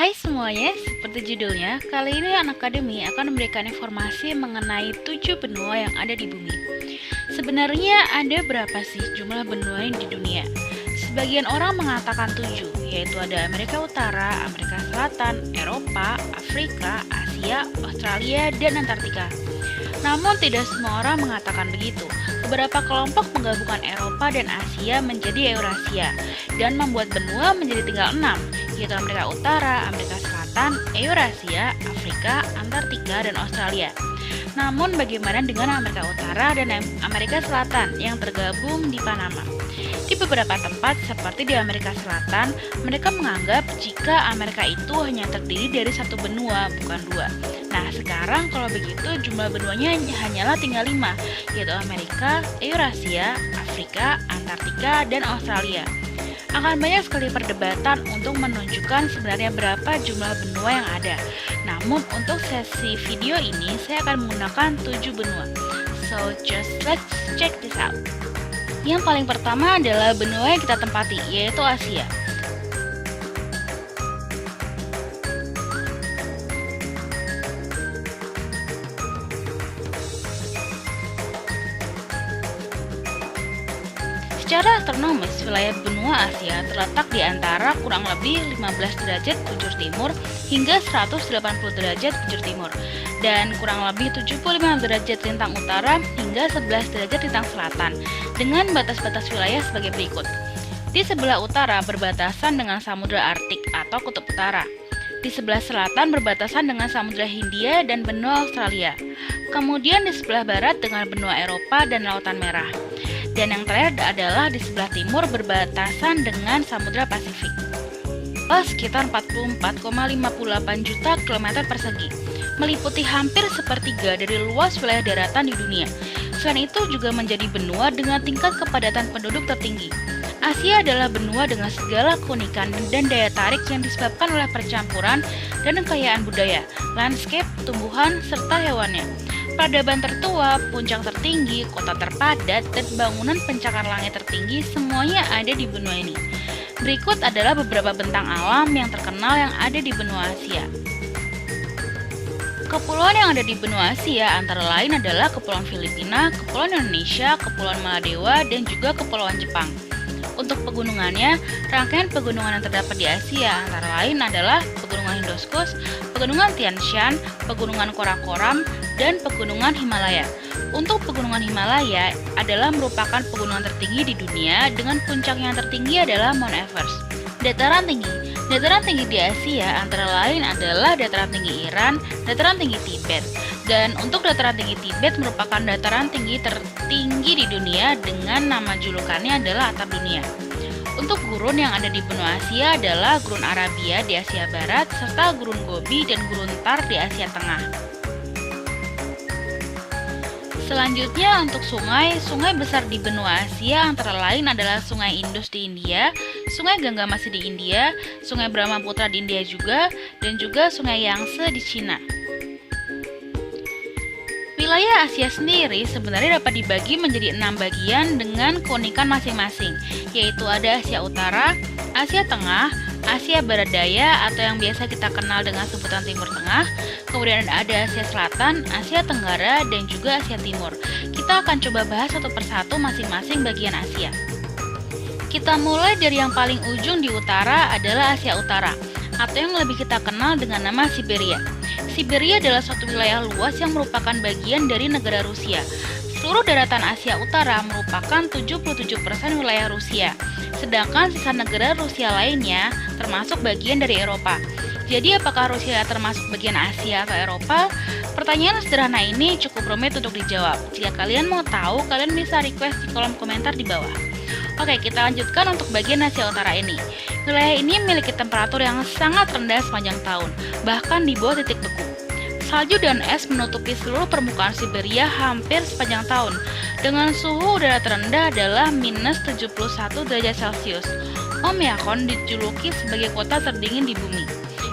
Hai semuanya, seperti judulnya, kali ini Unacademy akan memberikan informasi mengenai 7 benua yang ada di bumi. Sebenarnya ada berapa sih jumlah benua yang di dunia? Sebagian orang mengatakan 7, yaitu ada Amerika Utara, Amerika Selatan, Eropa, Afrika, Asia, Australia, dan Antartika. Namun tidak semua orang mengatakan begitu. Beberapa kelompok menggabungkan Eropa dan Asia menjadi Eurasia dan membuat benua menjadi tinggal 6, yaitu Amerika Utara, Amerika Selatan, Eurasia, Afrika, Antartika, dan Australia. Namun bagaimana dengan Amerika Utara dan Amerika Selatan yang tergabung di Panama? Di beberapa tempat seperti di Amerika Selatan, mereka menganggap jika Amerika itu hanya terdiri dari satu benua, bukan dua. Nah, sekarang kalau begitu jumlah benuanya hanyalah tinggal 5, yaitu Amerika, Eurasia, Afrika, Antartika, dan Australia. Akan banyak sekali perdebatan untuk menunjukkan sebenarnya berapa jumlah benua yang ada. Namun untuk sesi video ini saya akan menggunakan 7 benua. So just let's check this out. Yang paling pertama adalah benua yang kita tempati, yaitu Asia. Secara astronomis, wilayah benua Asia terletak di antara kurang lebih 15 derajat bujur timur hingga 180 derajat bujur timur, dan kurang lebih 75 derajat lintang utara hingga 11 derajat lintang selatan, dengan batas-batas wilayah sebagai berikut. Di sebelah utara berbatasan dengan Samudra Arktik atau Kutub Utara. Di sebelah selatan berbatasan dengan Samudra Hindia dan benua Australia. Kemudian di sebelah barat dengan benua Eropa dan Lautan Merah. Dan yang terakhir adalah di sebelah timur berbatasan dengan Samudra Pasifik. Sekitar 44,58 juta kilometer persegi, meliputi hampir sepertiga dari luas wilayah daratan di dunia. Selain itu juga menjadi benua dengan tingkat kepadatan penduduk tertinggi. Asia adalah benua dengan segala keunikan dan daya tarik yang disebabkan oleh percampuran dan kekayaan budaya, landscape, tumbuhan, serta hewannya. Peradaban tertua, puncak tertinggi, kota terpadat, dan bangunan pencakar langit tertinggi semuanya ada di benua ini. Berikut adalah beberapa bentang alam yang terkenal yang ada di benua Asia. Kepulauan yang ada di benua Asia antara lain adalah Kepulauan Filipina, Kepulauan Indonesia, Kepulauan Maladewa, dan juga Kepulauan Jepang. Untuk pegunungannya, rangkaian pegunungan yang terdapat di Asia antara lain adalah Pegunungan Hinduskush, Pegunungan Tian Shan, Pegunungan Karakoram, dan Pegunungan Himalaya. Untuk Pegunungan Himalaya adalah merupakan pegunungan tertinggi di dunia dengan puncak yang tertinggi adalah Mount Everest. Dataran tinggi di Asia antara lain adalah dataran tinggi Iran, dataran tinggi Tibet. Dan untuk dataran tinggi Tibet merupakan dataran tinggi tertinggi di dunia dengan nama julukannya adalah Atap Dunia. Untuk gurun yang ada di benua Asia adalah Gurun Arabia di Asia Barat, serta Gurun Gobi dan Gurun Thar di Asia Tengah. Selanjutnya untuk sungai besar di benua Asia antara lain adalah Sungai Indus di India, Sungai Gangga masih di India, Sungai Brahmaputra di India juga, dan juga Sungai Yangtze di Cina. Wilayah Asia sendiri sebenarnya dapat dibagi menjadi 6 bagian dengan keunikan masing-masing, yaitu ada Asia Utara, Asia Tengah, Asia Barat Daya atau yang biasa kita kenal dengan sebutan Timur Tengah, kemudian ada Asia Selatan, Asia Tenggara, dan juga Asia Timur. Kita akan coba bahas satu persatu masing-masing bagian Asia. Kita mulai dari yang paling ujung di utara adalah Asia Utara, atau yang lebih kita kenal dengan nama Siberia. Siberia adalah suatu wilayah luas yang merupakan bagian dari negara Rusia. Seluruh daratan Asia Utara merupakan 77% wilayah Rusia, sedangkan sisa negara Rusia lainnya termasuk bagian dari Eropa. Jadi apakah Rusia termasuk bagian Asia atau Eropa? Pertanyaan sederhana ini cukup rumit untuk dijawab. Jika kalian mau tahu, kalian bisa request di kolom komentar di bawah. Oke, kita lanjutkan untuk bagian Asia Utara ini. Wilayah ini memiliki temperatur yang sangat rendah sepanjang tahun, bahkan di bawah titik beku. Salju dan es menutupi seluruh permukaan Siberia hampir sepanjang tahun, dengan suhu udara terendah adalah minus 71 derajat Celcius. Omeakon dijuluki sebagai kota terdingin di bumi.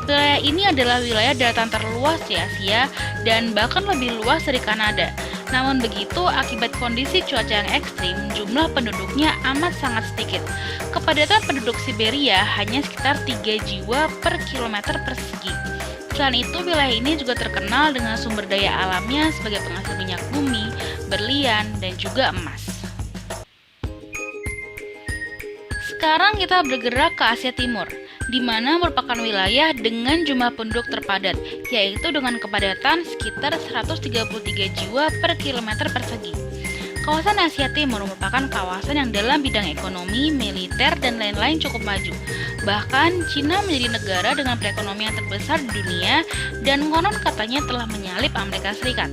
Wilayah ini adalah wilayah daratan terluas di Asia dan bahkan lebih luas dari Kanada. Namun begitu, akibat kondisi cuaca yang ekstrim, jumlah penduduknya amat sangat sedikit. Kepadatan penduduk Siberia hanya sekitar 3 jiwa per kilometer persegi. Selain itu, wilayah ini juga terkenal dengan sumber daya alamnya sebagai penghasil minyak bumi, berlian, dan juga emas. Sekarang kita bergerak ke Asia Timur, di mana merupakan wilayah dengan jumlah penduduk terpadat, yaitu dengan kepadatan sekitar 133 jiwa per kilometer persegi. Kawasan Asia Timur merupakan kawasan yang dalam bidang ekonomi, militer, dan lain-lain cukup maju. Bahkan, Cina menjadi negara dengan perekonomian terbesar di dunia dan konon katanya telah menyalip Amerika Serikat.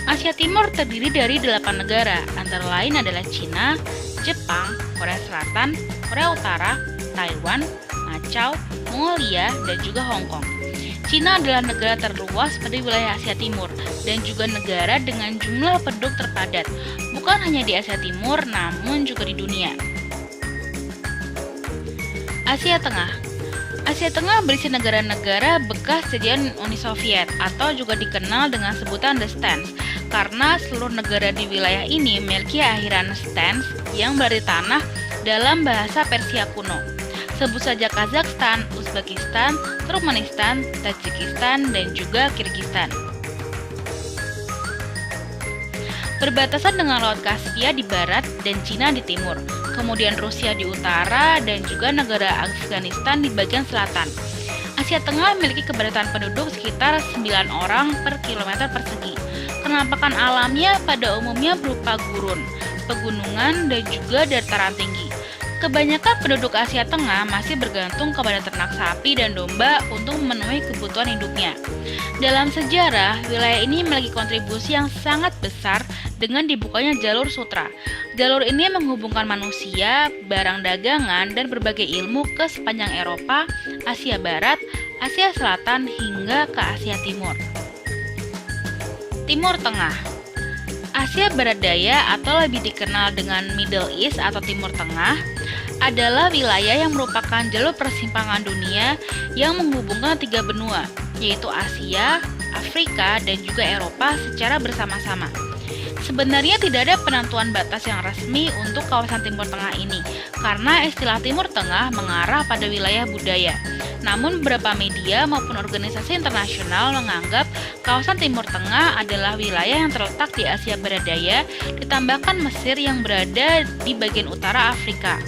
Asia Timur terdiri dari 8 negara, antara lain adalah Cina, Jepang, Korea Selatan, Korea Utara, Taiwan, Macau, Mongolia, dan juga Hong Kong. Cina adalah negara terluas pada wilayah Asia Timur dan juga negara dengan jumlah penduduk terpadat, bukan hanya di Asia Timur namun juga di dunia. Asia Tengah. Asia Tengah berisi negara-negara bekas jajahan Uni Soviet atau juga dikenal dengan sebutan The Stans, karena seluruh negara di wilayah ini memiliki akhiran stans yang berarti tanah dalam bahasa Persia kuno. Sebut saja Kazakhstan, Uzbekistan, Turkmenistan, Tajikistan, dan juga Kirgistan. Berbatasan dengan Laut Kaspia di barat dan Cina di timur, kemudian Rusia di utara, dan juga negara Afghanistan di bagian selatan. Asia Tengah memiliki kepadatan penduduk sekitar 9 orang per kilometer persegi. Penampakan alamnya pada umumnya berupa gurun, pegunungan, dan juga dataran tinggi. Kebanyakan penduduk Asia Tengah masih bergantung kepada ternak sapi dan domba untuk memenuhi kebutuhan hidupnya. Dalam sejarah, wilayah ini memiliki kontribusi yang sangat besar dengan dibukanya jalur sutra. Jalur ini menghubungkan manusia, barang dagangan, dan berbagai ilmu ke sepanjang Eropa, Asia Barat, Asia Selatan, hingga ke Asia Timur. Timur Tengah. Asia Barat Daya atau lebih dikenal dengan Middle East atau Timur Tengah adalah wilayah yang merupakan jalur persimpangan dunia yang menghubungkan 3 benua, yaitu Asia, Afrika, dan juga Eropa secara bersama-sama. Sebenarnya tidak ada penentuan batas yang resmi untuk kawasan Timur Tengah ini, karena istilah Timur Tengah mengarah pada wilayah budaya. Namun beberapa media maupun organisasi internasional menganggap kawasan Timur Tengah adalah wilayah yang terletak di Asia Barat Daya, ditambahkan Mesir yang berada di bagian utara Afrika.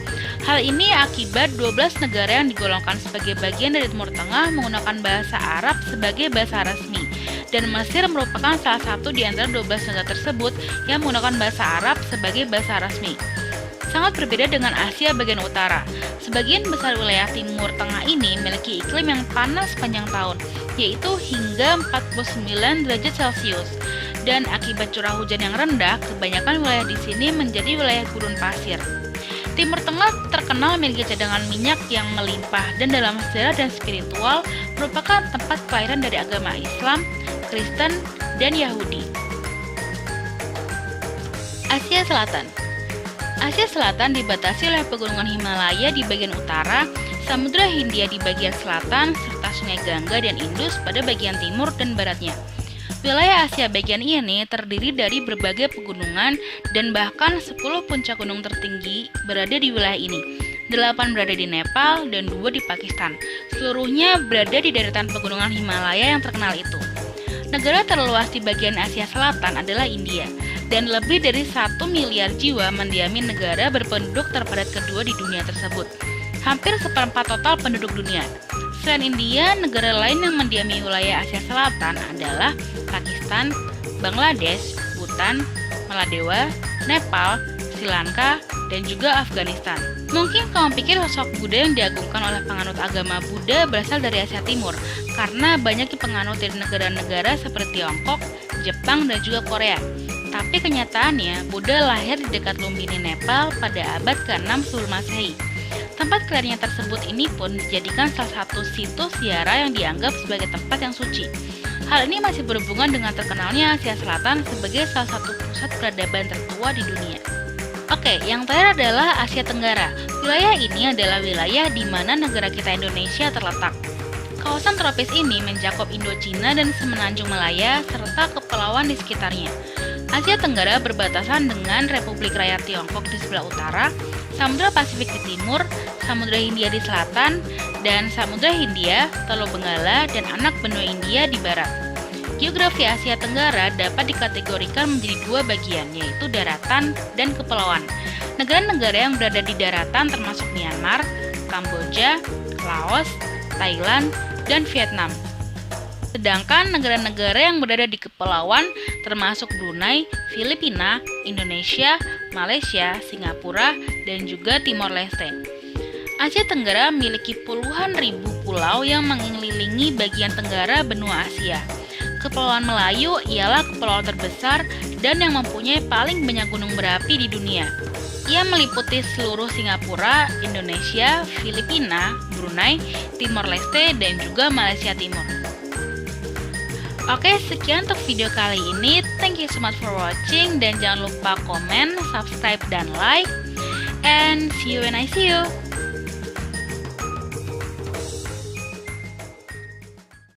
Hal ini akibat 12 negara yang digolongkan sebagai bagian dari Timur Tengah menggunakan bahasa Arab sebagai bahasa resmi, dan Mesir merupakan salah satu di antara 12 negara tersebut yang menggunakan bahasa Arab sebagai bahasa resmi. Sangat berbeda dengan Asia bagian utara. Sebagian besar wilayah Timur Tengah ini memiliki iklim yang panas sepanjang tahun, yaitu hingga 49 derajat Celcius. Dan akibat curah hujan yang rendah, kebanyakan wilayah di sini menjadi wilayah gurun pasir. Timur Tengah terkenal memiliki cadangan minyak yang melimpah dan dalam sejarah dan spiritual merupakan tempat kelahiran dari agama Islam, Kristen, dan Yahudi. Asia Selatan. Asia Selatan dibatasi oleh pegunungan Himalaya di bagian utara, Samudra Hindia di bagian selatan, serta Sungai Gangga dan Indus pada bagian timur dan baratnya. Wilayah Asia bagian ini terdiri dari berbagai pegunungan dan bahkan 10 puncak gunung tertinggi berada di wilayah ini. 8 berada di Nepal dan 2 di Pakistan. Seluruhnya berada di deretan pegunungan Himalaya yang terkenal itu. Negara terluas di bagian Asia Selatan adalah India, dan lebih dari 1 miliar jiwa mendiami negara berpenduduk terpadat kedua di dunia tersebut. Hampir seperempat total penduduk dunia. Selain India, negara lain yang mendiami wilayah Asia Selatan adalah Pakistan, Bangladesh, Bhutan, Maladewa, Nepal, Sri Lanka, dan juga Afghanistan. Mungkin kamu pikir sosok Buddha yang diagungkan oleh penganut agama Buddha berasal dari Asia Timur, karena banyak penganut dari negara-negara seperti Tiongkok, Jepang, dan juga Korea. Tapi kenyataannya, Buddha lahir di dekat Lumbini, Nepal pada abad ke-6 sebelum Masehi. Tempat kelahirannya tersebut ini pun dijadikan salah satu situs ziarah yang dianggap sebagai tempat yang suci. Hal ini masih berhubungan dengan terkenalnya Asia Selatan sebagai salah satu pusat peradaban tertua di dunia. Oke, yang terakhir adalah Asia Tenggara. Wilayah ini adalah wilayah di mana negara kita Indonesia terletak. Kawasan tropis ini mencakup Indochina dan Semenanjung Malaya serta kepulauan di sekitarnya. Asia Tenggara berbatasan dengan Republik Rakyat Tiongkok di sebelah utara, Samudra Pasifik di timur, Samudra Hindia di selatan, dan Samudra Hindia, Teluk Benggala, dan anak benua India di barat. Geografi Asia Tenggara dapat dikategorikan menjadi dua bagian, yaitu daratan dan kepulauan. Negara-negara yang berada di daratan termasuk Myanmar, Kamboja, Laos, Thailand, dan Vietnam. Sedangkan negara-negara yang berada di kepulauan termasuk Brunei, Filipina, Indonesia, Malaysia, Singapura, dan juga Timor Leste. Asia Tenggara memiliki puluhan ribu pulau yang mengelilingi bagian tenggara benua Asia. Kepulauan Melayu ialah kepulauan terbesar dan yang mempunyai paling banyak gunung berapi di dunia. Ia meliputi seluruh Singapura, Indonesia, Filipina, Brunei, Timor Leste, dan juga Malaysia Timur. Oke, sekian untuk video kali ini. Thank you so much for watching dan jangan lupa komen, subscribe, dan like. And see you when I see you.